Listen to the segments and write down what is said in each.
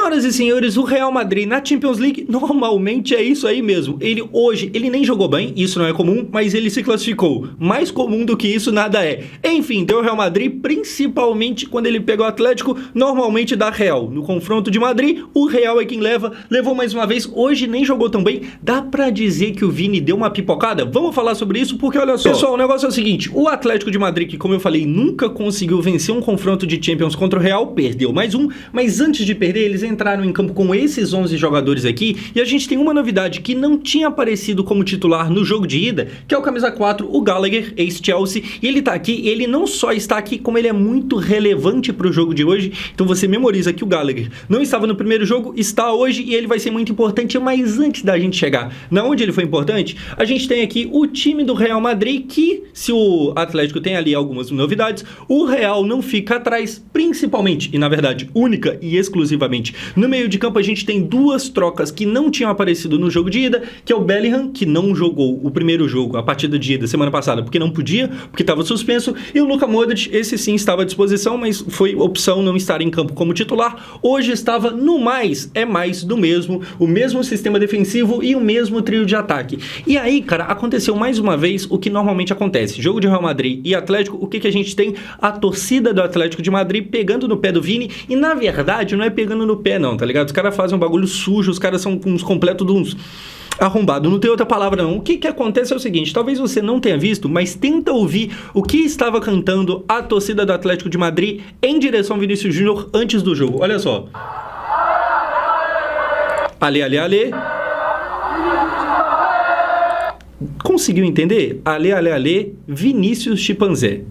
Senhoras e senhores, o Real Madrid na Champions League normalmente é isso aí mesmo. Ele nem jogou bem, isso não é comum, mas ele se classificou. Mais comum do que isso nada é. Enfim, deu o Real Madrid, principalmente quando ele pegou o Atlético, normalmente dá Real. No confronto de Madrid, o Real é quem levou mais uma vez, hoje nem jogou tão bem. Dá pra dizer que o Vini deu uma pipocada? Vamos falar sobre isso porque olha só. Pessoal, o negócio é o seguinte, o Atlético de Madrid, que como eu falei, nunca conseguiu vencer um confronto de Champions contra o Real, perdeu mais um, mas antes de perder, eles entraram em campo com esses 11 jogadores aqui, e a gente tem uma novidade que não tinha aparecido como titular no jogo de ida, que é o camisa 4, o Gallagher, ex-Chelsea, e ele tá aqui, ele não só está aqui, como ele é muito relevante pro jogo de hoje, então você memoriza que o Gallagher não estava no primeiro jogo, está hoje, e ele vai ser muito importante, mas antes da gente chegar na onde ele foi importante, a gente tem aqui o time do Real Madrid, que se o Atlético tem ali algumas novidades, o Real não fica atrás, principalmente, e na verdade, única e exclusivamente, no meio de campo a gente tem duas trocas que não tinham aparecido no jogo de ida, que é o Bellingham, que não jogou o primeiro jogo, a partida de ida, semana passada, porque não podia, porque estava suspenso, e o Luka Modric, esse sim estava à disposição, mas foi opção não estar em campo como titular, hoje estava no mais, é mais do mesmo, o mesmo sistema defensivo e o mesmo trio de ataque. E aí, cara, aconteceu mais uma vez o que normalmente acontece, jogo de Real Madrid e Atlético, o que a gente tem? A torcida do Atlético de Madrid pegando no pé do Vini, e na verdade não é pegando no pé não, tá ligado? Os caras fazem um bagulho sujo, os caras são uns completos de uns arrombado, não tem outra palavra não. O que acontece é o seguinte, talvez você não tenha visto, mas tenta ouvir o que estava cantando a torcida do Atlético de Madrid em direção ao Vinícius Júnior antes do jogo, olha só. Ale, ale, ale. Conseguiu entender? Ale, ale, ale, Vinícius Chimpanzé.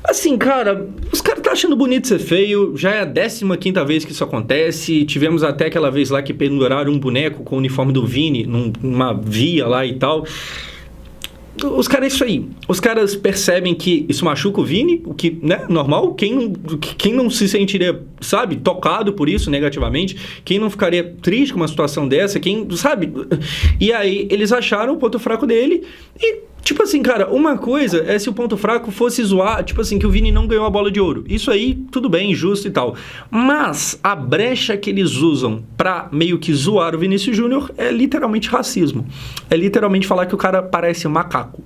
Assim, cara, os caras tá achando bonito ser feio, já é a 15ª vez que isso acontece, tivemos até aquela vez lá que penduraram um boneco com o uniforme do Vini numa via lá e tal. Os caras, é isso aí, os caras percebem que isso machuca o Vini, o que, né, normal, quem não se sentiria, sabe, tocado por isso negativamente, quem não ficaria triste com uma situação dessa, quem, sabe, e aí eles acharam o ponto fraco dele e, tipo assim, cara, uma coisa é se o ponto fraco fosse zoar, tipo assim, que o Vini não ganhou a bola de ouro. Isso aí, tudo bem, justo e tal. Mas a brecha que eles usam pra meio que zoar o Vinícius Júnior é literalmente racismo. É literalmente falar que o cara parece um macaco.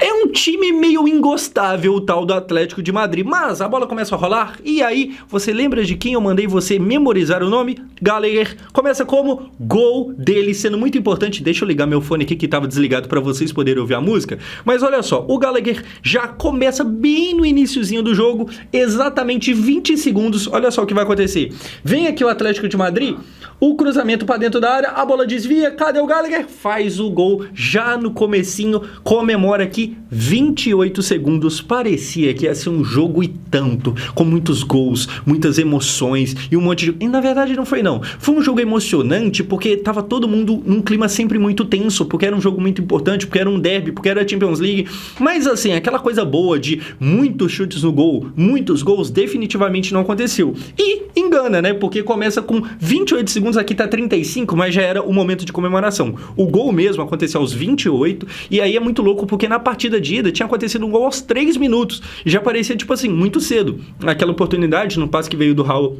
É um time meio ingostável o tal do Atlético de Madrid, mas a bola começa a rolar e aí você lembra de quem eu mandei você memorizar o nome? Gallagher. Começa como gol dele, sendo muito importante. Deixa eu ligar meu fone aqui que estava desligado para vocês poderem ouvir a música. Mas olha só, o Gallagher já começa bem no iniciozinho do jogo, exatamente 20 segundos. Olha só o que vai acontecer. Vem aqui o Atlético de Madrid, o cruzamento para dentro da área, a bola desvia, cadê o Gallagher? Faz o gol já no comecinho, comemora aqui 28 segundos, parecia que ia ser um jogo e tanto, com muitos gols, muitas emoções e um monte de... E na verdade não foi não, foi um jogo emocionante porque tava todo mundo num clima sempre muito tenso, porque era um jogo muito importante, porque era um derby, porque era a Champions League, mas assim, aquela coisa boa de muitos chutes no gol, muitos gols, definitivamente não aconteceu. E engana, né, porque começa com 28 segundos, aqui tá 35, mas já era o momento de comemoração. O gol mesmo aconteceu aos 28, e aí é muito louco porque na partida de ida tinha acontecido um gol aos 3 minutos, e já parecia, tipo assim, muito cedo. Aquela oportunidade, no passe que veio do Raul...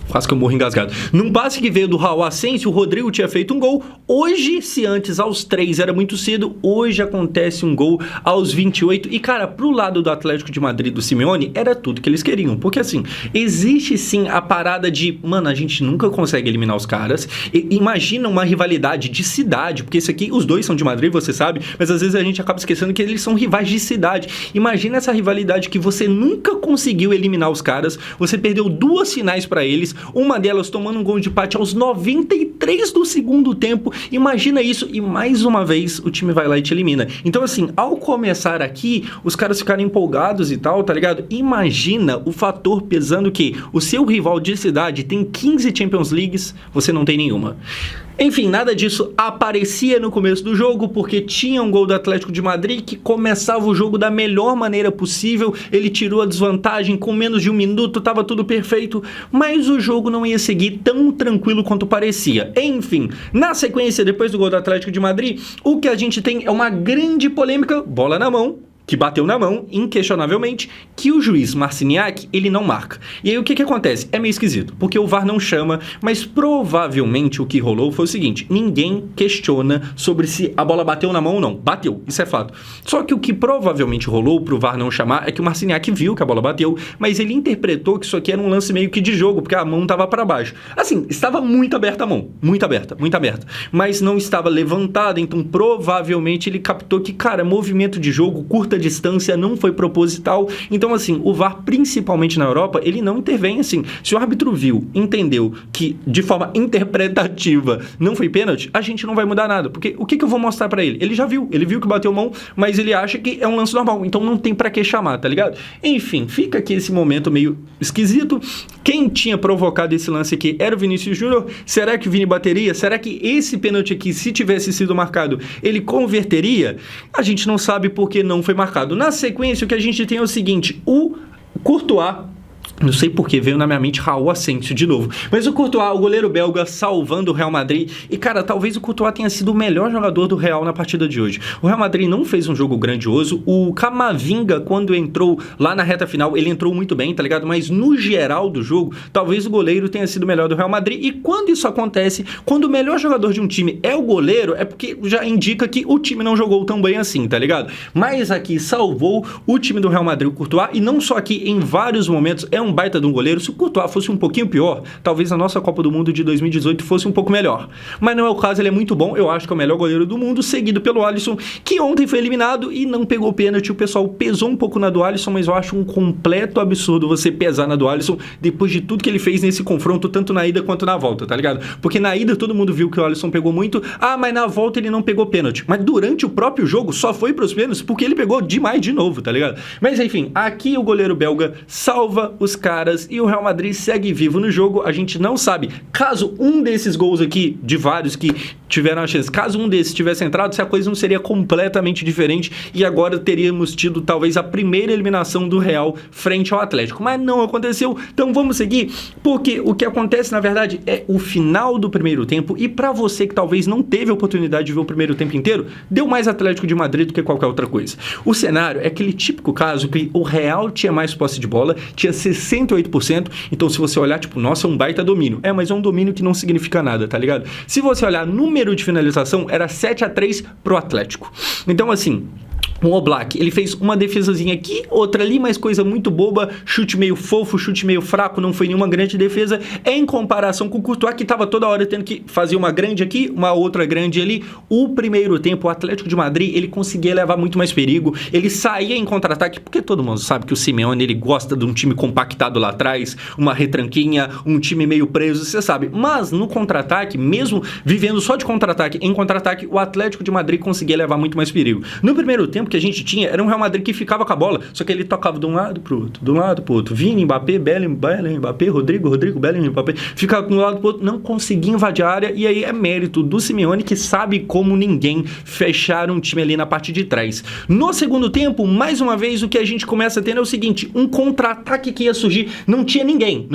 Quase que eu morro engasgado. Num passe que veio do Raul Asensio, o Rodrigo tinha feito um gol. Hoje, se antes aos 3 era muito cedo, hoje acontece um gol aos 28. E, cara, pro lado do Atlético de Madrid, do Simeone, era tudo que eles queriam. Porque, assim, existe sim a parada de, mano, a gente nunca consegue eliminar os caras. Imagina uma rivalidade de cidade, porque isso aqui, os dois são de Madrid, você sabe, mas às vezes a gente acaba esquecendo que eles são rivais de cidade. Imagina essa rivalidade que você nunca conseguiu eliminar os caras, você perdeu 2 finais pra eles, uma delas tomando um gol de empate aos 93 do segundo tempo. Imagina isso, e mais uma vez o time vai lá e te elimina. Então assim, ao começar aqui, os caras ficarem empolgados e tal, tá ligado? Imagina o fator pesando que o seu rival de cidade tem 15 Champions Leagues, você não tem nenhuma. Enfim, nada disso aparecia no começo do jogo, porque tinha um gol do Atlético de Madrid que começava o jogo da melhor maneira possível, ele tirou a desvantagem com menos de 1 minuto, tava tudo perfeito, mas o jogo não ia seguir tão tranquilo quanto parecia. Enfim, na sequência, depois do gol do Atlético de Madrid, o que a gente tem é uma grande polêmica, bola na mão, que bateu na mão, inquestionavelmente, que o juiz Marciniak, ele não marca. E aí o que acontece? É meio esquisito, porque o VAR não chama, mas provavelmente o que rolou foi o seguinte, ninguém questiona sobre se a bola bateu na mão ou não. Bateu, isso é fato. Só que o que provavelmente rolou pro VAR não chamar é que o Marciniak viu que a bola bateu, mas ele interpretou que isso aqui era um lance meio que de jogo, porque a mão tava para baixo. Assim, estava muito aberta a mão, muito aberta, mas não estava levantada, então provavelmente ele captou que, cara, movimento de jogo, curta distância, não foi proposital. Então, assim, o VAR, principalmente na Europa, ele não intervém assim. Se o árbitro viu, entendeu que de forma interpretativa não foi pênalti, a gente não vai mudar nada. Porque o que eu vou mostrar pra ele? Ele já viu, ele viu que bateu mão, mas ele acha que é um lance normal. Então não tem pra que chamar, tá ligado? Enfim, fica aqui esse momento meio esquisito. Quem tinha provocado esse lance aqui era o Vinícius Júnior. Será que o Vini bateria? Será que esse pênalti aqui, se tivesse sido marcado, ele converteria? A gente não sabe porque não foi marcado. Na sequência, o que a gente tem é o seguinte, o Courtois, não sei porque veio na minha mente Raul Asensio de novo. Mas o Courtois, o goleiro belga, salvando o Real Madrid. E, cara, talvez o Courtois tenha sido o melhor jogador do Real na partida de hoje. O Real Madrid não fez um jogo grandioso. O Camavinga, quando entrou lá na reta final, ele entrou muito bem, tá ligado? Mas no geral do jogo, talvez o goleiro tenha sido o melhor do Real Madrid. E quando isso acontece, quando o melhor jogador de um time é o goleiro, é porque já indica que o time não jogou tão bem assim, tá ligado? Mas aqui salvou o time do Real Madrid, o Courtois. E não só aqui, em vários momentos, é um baita de um goleiro. Se o Courtois fosse um pouquinho pior, talvez a nossa Copa do Mundo de 2018 fosse um pouco melhor. Mas não é o caso, ele é muito bom. Eu acho que é o melhor goleiro do mundo, seguido pelo Alisson, que ontem foi eliminado e não pegou pênalti. O pessoal pesou um pouco na do Alisson, mas eu acho um completo absurdo você pesar na do Alisson depois de tudo que ele fez nesse confronto, tanto na ida quanto na volta, tá ligado? Porque na ida todo mundo viu que o Alisson pegou muito, mas na volta ele não pegou pênalti. Mas durante o próprio jogo só foi pros pênaltis porque ele pegou demais de novo, tá ligado? Mas enfim, aqui o goleiro belga salva os caras e o Real Madrid segue vivo no jogo. A gente não sabe, caso um desses gols aqui, de vários que tiveram a chance, caso um desses tivesse entrado, se a coisa não seria completamente diferente e agora teríamos tido talvez a primeira eliminação do Real frente ao Atlético, mas não aconteceu. Então vamos seguir, porque o que acontece na verdade é o final do primeiro tempo. E para você que talvez não teve a oportunidade de ver o primeiro tempo inteiro, deu mais Atlético de Madrid do que qualquer outra coisa. O cenário é aquele típico caso que o Real tinha mais posse de bola, tinha 68%, então se você olhar, tipo, nossa, é um baita domínio. Mas é um domínio que não significa nada, tá ligado? Se você olhar número de finalização, era 7-3 pro Atlético. Então, assim, o Oblak, ele fez uma defesazinha aqui, outra ali, mas coisa muito boba, chute meio fofo, chute meio fraco, não foi nenhuma grande defesa, em comparação com o Courtois, que estava toda hora tendo que fazer uma grande aqui, uma outra grande ali. O primeiro tempo, o Atlético de Madrid, ele conseguia levar muito mais perigo, ele saía em contra-ataque, porque todo mundo sabe que o Simeone, ele gosta de um time compactado lá atrás, uma retranquinha, um time meio preso, você sabe, mas no contra-ataque, mesmo vivendo só de contra-ataque em contra-ataque, o Atlético de Madrid conseguia levar muito mais perigo. No primeiro tempo, que a gente tinha era um Real Madrid que ficava com a bola, só que ele tocava de um lado pro outro, de um lado pro outro, Vini, Mbappé, Bellingham, Mbappé, Rodrigo, Bellingham, Mbappé, ficava de um lado pro outro, não conseguia invadir a área, e aí é mérito do Simeone, que sabe como ninguém fechar um time ali na parte de trás. No segundo tempo, mais uma vez, o que a gente começa a ter é o seguinte, um contra-ataque que ia surgir, não tinha ninguém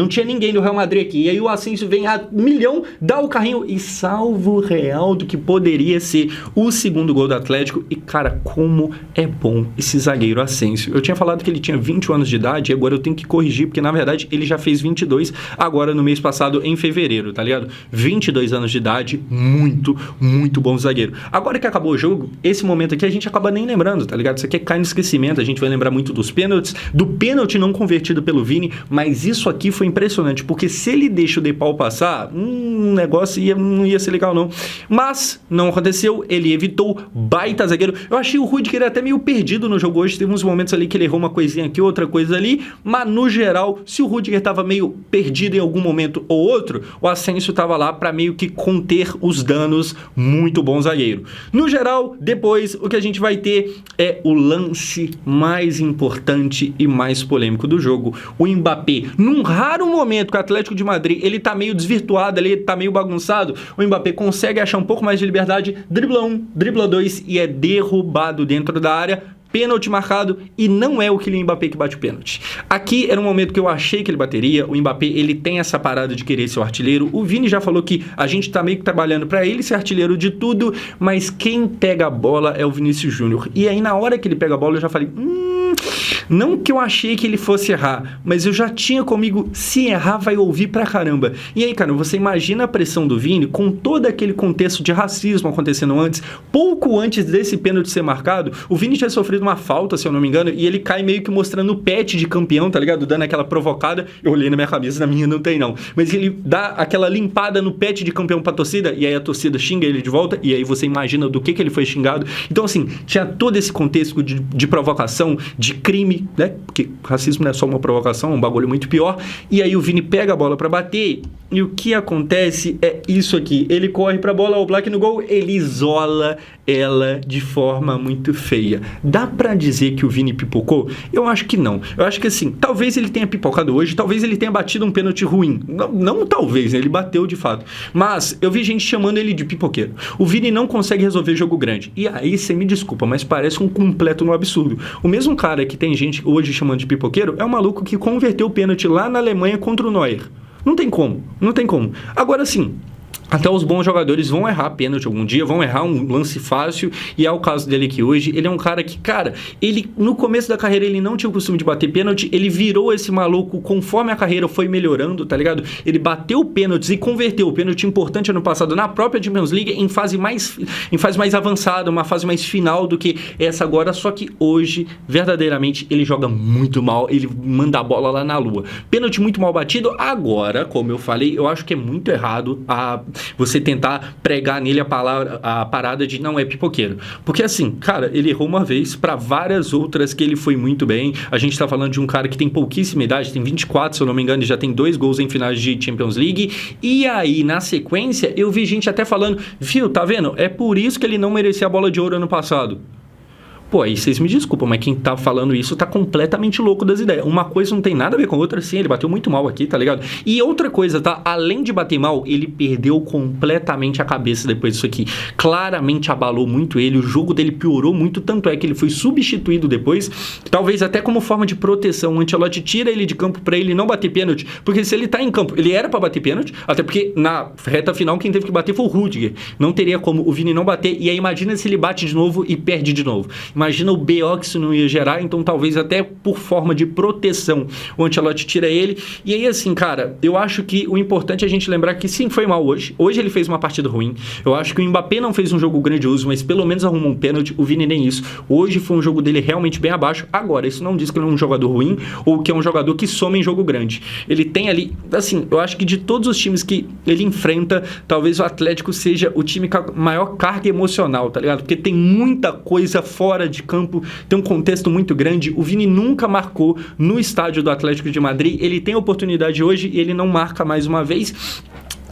do Real Madrid aqui, e aí o Asensio vem a milhão, dá o carrinho e salva o Real do que poderia ser o segundo gol do Atlético. E cara, como é bom esse zagueiro Asensio. Eu tinha falado que ele tinha 20 anos de idade e agora eu tenho que corrigir, porque na verdade ele já fez 22 agora no mês passado, em fevereiro, tá ligado? 22 anos de idade, muito, muito bom zagueiro. Agora que acabou o jogo, esse momento aqui a gente acaba nem lembrando, tá ligado? Isso aqui cai no esquecimento, a gente vai lembrar muito dos pênaltis, do pênalti não convertido pelo Vini, mas isso aqui foi impressionante, porque se ele deixa o De Paul passar, o negócio não ia ser legal não. Mas não aconteceu, ele evitou, baita zagueiro. Eu achei o Rudiger até meio perdido no jogo hoje, teve uns momentos ali que ele errou uma coisinha aqui, outra coisa ali, mas no geral, se o Rudiger tava meio perdido em algum momento ou outro, o Asensio tava lá para meio que conter os danos, muito bom zagueiro. No geral, depois, o que a gente vai ter é o lance mais importante e mais polêmico do jogo, o Mbappé, num raro momento que o Atlético de Madrid, ele tá meio desvirtuado ali, ele tá meio bagunçado, o Mbappé consegue achar um pouco mais de liberdade, dribla um, dribla dois e é derrubado dentro da área pênalti marcado e não é o Kylian Mbappé que bate o pênalti. Aqui era um momento que eu achei que ele bateria. O Mbappé, ele tem essa parada de querer ser o artilheiro. O Vini já falou que a gente tá meio que trabalhando para ele ser artilheiro de tudo, mas quem pega a bola é o Vinícius Júnior. E aí na hora que ele pega a bola eu já falei, não que eu achei que ele fosse errar, mas eu já tinha comigo, se errar vai ouvir pra caramba. E aí, cara, você imagina a pressão do Vini com todo aquele contexto de racismo acontecendo antes, pouco antes desse pênalti ser marcado, o Vini tinha sofrido uma falta, se eu não me engano, e ele cai meio que mostrando o pet de campeão, tá ligado? Dando aquela provocada, eu olhei na minha cabeça, na minha não tem não, mas ele dá aquela limpada no pet de campeão pra torcida, e aí a torcida xinga ele de volta, e aí você imagina do que ele foi xingado. Então, assim, tinha todo esse contexto de provocação, de crime, né? Porque racismo não é só uma provocação, é um bagulho muito pior. E aí o Vini pega a bola pra bater e o que acontece é isso aqui. Ele corre pra bola, o Black no gol, ele isola ela de forma muito feia. Dá pra dizer que o Vini pipocou? Eu acho que não. Eu acho que assim, talvez ele tenha pipocado hoje, talvez ele tenha batido um pênalti ruim. Não talvez, né? Ele bateu de fato. Mas eu vi gente chamando ele de pipoqueiro. O Vini não consegue resolver jogo grande. E aí, você me desculpa, mas parece um completo no absurdo. O mesmo cara que tem gente hoje chamando de pipoqueiro é o maluco que converteu o pênalti lá na Alemanha contra o Neuer. Não tem como. Agora sim, até os bons jogadores vão errar pênalti algum dia, vão errar um lance fácil, e é o caso dele aqui hoje. Ele é um cara que, cara, ele no começo da carreira ele não tinha o costume de bater pênalti, ele virou esse maluco conforme a carreira foi melhorando, tá ligado? Ele bateu pênaltis e converteu o pênalti importante ano passado na própria Champions League em fase mais avançada, uma fase mais final do que essa agora, só que hoje, verdadeiramente, ele joga muito mal, ele manda a bola lá na lua. Pênalti muito mal batido. Agora, como eu falei, eu acho que é muito errado você tentar pregar nele a parada de não é pipoqueiro. Porque assim, cara, ele errou uma vez para várias outras que ele foi muito bem. A gente tá falando de um cara que tem pouquíssima idade, tem 24, se eu não me engano, e já tem 2 gols em finais de Champions League. E aí, na sequência, eu vi gente até falando, viu, tá vendo? É por isso que ele não merecia a bola de ouro ano passado. Pô, aí vocês me desculpam, mas quem tá falando isso tá completamente louco das ideias. Uma coisa não tem nada a ver com a outra, sim, ele bateu muito mal aqui, tá ligado? E outra coisa, tá? Além de bater mal, ele perdeu completamente a cabeça depois disso aqui. Claramente abalou muito ele, o jogo dele piorou muito, tanto é que ele foi substituído depois, talvez até como forma de proteção. O Ancelotti tira ele de campo pra ele não bater pênalti, porque se ele tá em campo, ele era pra bater pênalti, até porque na reta final quem teve que bater foi o Rudiger. Não teria como o Vini não bater, e aí imagina se ele bate de novo e perde de novo. Imagina o BO que isso não ia gerar, então talvez até por forma de proteção o Ancelotti tira ele. E aí assim, cara, eu acho que o importante é a gente lembrar que sim, foi mal hoje. Hoje ele fez uma partida ruim. Eu acho que o Mbappé não fez um jogo grandioso, mas pelo menos arrumou um pênalti. O Vini nem isso. Hoje foi um jogo dele realmente bem abaixo. Agora, isso não diz que ele é um jogador ruim ou que é um jogador que soma em jogo grande. Ele tem ali, assim, eu acho que de todos os times que ele enfrenta, talvez o Atlético seja o time com a maior carga emocional, tá ligado? Porque tem muita coisa fora de campo, tem um contexto muito grande. O Vini nunca marcou no estádio do Atlético de Madrid, ele tem oportunidade hoje e ele não marca mais uma vez.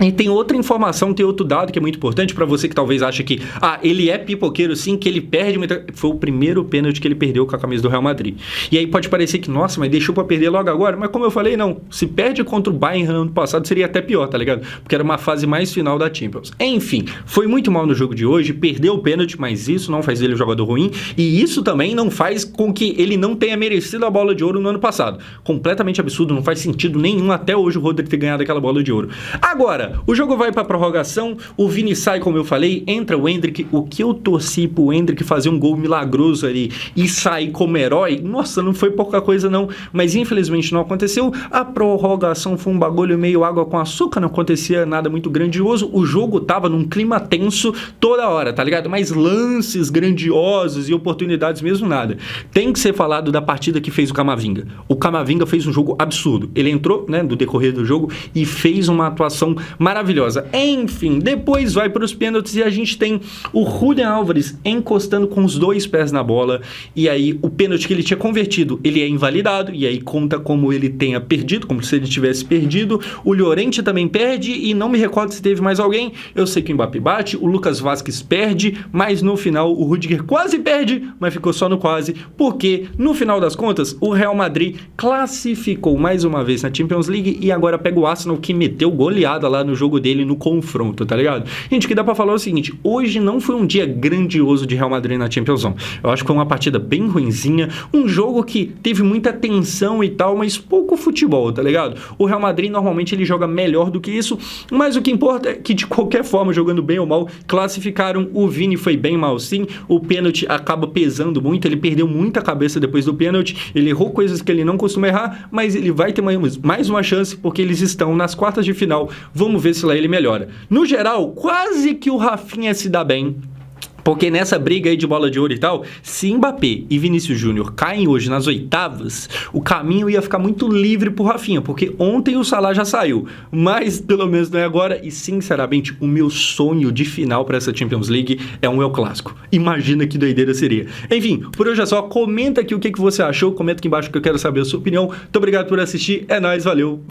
E tem outra informação, tem outro dado que é muito importante para você que talvez ache que ele é pipoqueiro sim, que ele perde muita... Foi o primeiro pênalti que ele perdeu com a camisa do Real Madrid. E aí pode parecer que, nossa, mas deixou para perder logo agora. Mas como eu falei, não. Se perde contra o Bayern no ano passado, seria até pior, tá ligado? Porque era uma fase mais final da Champions. Enfim, foi muito mal no jogo de hoje, perdeu o pênalti, mas isso não faz ele um jogador ruim. E isso também não faz com que ele não tenha merecido a bola de ouro no ano passado. Completamente absurdo, não faz sentido nenhum até hoje o Rodrigo ter ganhado aquela bola de ouro. Agora, o jogo vai pra prorrogação, o Vini sai, como eu falei, entra o Endrick. O que eu torci pro Endrick fazer um gol milagroso ali e sair como herói, nossa, não foi pouca coisa não, mas infelizmente não aconteceu. A prorrogação foi um bagulho meio água com açúcar, não acontecia nada muito grandioso, o jogo tava num clima tenso toda hora, tá ligado? Mas lances grandiosos e oportunidades mesmo nada. Tem que ser falado da partida que fez o Camavinga. O Camavinga fez um jogo absurdo. Ele entrou, né, no decorrer do jogo e fez uma atuação maravilhosa. Enfim, depois vai para os pênaltis e a gente tem o Julián Álvares encostando com os 2 pés na bola, e aí o pênalti que ele tinha convertido, ele é invalidado, e aí conta como ele tenha perdido, como se ele tivesse perdido. O Llorente também perde, e não me recordo se teve mais alguém. Eu sei que o Mbappé bate, o Lucas Vázquez perde, mas no final o Rudiger quase perde, mas ficou só no quase, porque no final das contas o Real Madrid classificou mais uma vez na Champions League, e agora pega o Arsenal, que meteu goleada lá Salah no jogo dele, no confronto, tá ligado? Gente, o que dá pra falar é o seguinte, hoje não foi um dia grandioso de Real Madrid na Champions League. Eu acho que foi uma partida bem ruinzinha, um jogo que teve muita tensão e tal, mas pouco futebol, tá ligado? O Real Madrid normalmente ele joga melhor do que isso, mas o que importa é que de qualquer forma, jogando bem ou mal, classificaram. O Vini foi bem mal sim, o pênalti acaba pesando muito, ele perdeu muita cabeça depois do pênalti, ele errou coisas que ele não costuma errar, mas ele vai ter mais uma chance porque eles estão nas quartas de final, vamos ver se lá ele melhora. No geral, quase que o Rafinha se dá bem, porque nessa briga aí de bola de ouro e tal, se Mbappé e Vinícius Júnior caem hoje nas oitavas, o caminho ia ficar muito livre pro Rafinha, porque ontem o Salah já saiu, mas pelo menos não é agora, e sinceramente, o meu sonho de final para essa Champions League é um El Clássico. Imagina que doideira seria. Enfim, por hoje é só, comenta aqui o que você achou, comenta aqui embaixo que eu quero saber a sua opinião. Muito obrigado por assistir, é nóis, valeu.